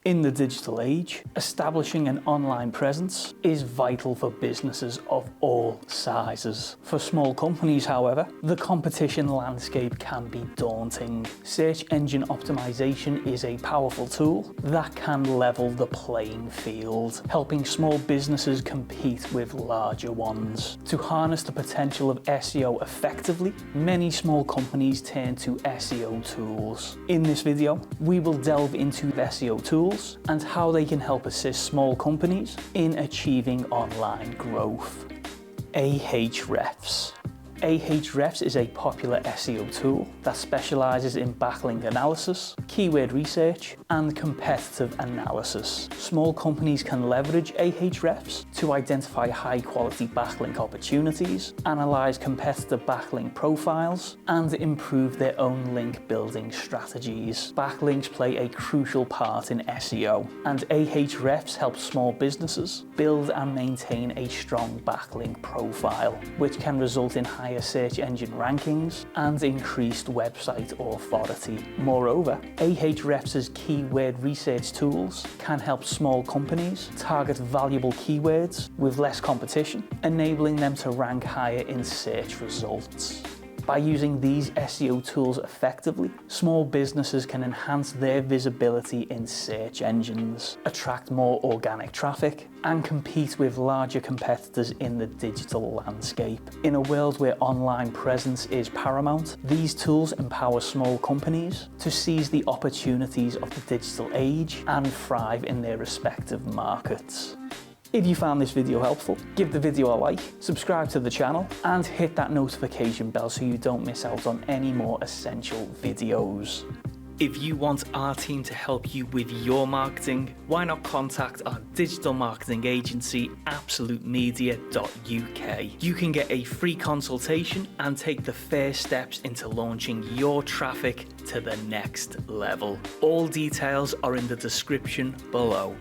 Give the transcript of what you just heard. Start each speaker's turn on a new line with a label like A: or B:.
A: In the digital age, establishing an online presence is vital for businesses of all sizes. For small companies, however, the competition landscape can be daunting. Search engine optimization is a powerful tool that can level the playing field, helping small businesses compete with larger ones. To harness the potential of SEO effectively, many small companies turn to SEO tools. In this video, we will delve into SEO tools and how they can help assist small companies in achieving online growth. Ahrefs. Ahrefs is a popular SEO tool that specializes in backlink analysis, keyword research, and competitive analysis. Small companies can leverage Ahrefs to identify high-quality backlink opportunities, analyze competitor backlink profiles, and improve their own link building strategies. Backlinks play a crucial part in SEO, and Ahrefs helps small businesses build and maintain a strong backlink profile, which can result in higher search engine rankings and increased website authority. Moreover, Ahrefs' keyword research tools can help small companies target valuable keywords with less competition, enabling them to rank higher in search results. By using these SEO tools effectively, small businesses can enhance their visibility in search engines, attract more organic traffic, and compete with larger competitors in the digital landscape. In a world where online presence is paramount, these tools empower small companies to seize the opportunities of the digital age and thrive in their respective markets. If you found this video helpful, give the video a like, subscribe to the channel, and hit that notification bell so you don't miss out on any more essential videos. If you want our team to help you with your marketing, why not contact our digital marketing agency, absolutemedia.uk. You can get a free consultation and take the first steps into launching your traffic to the next level. All details are in the description below.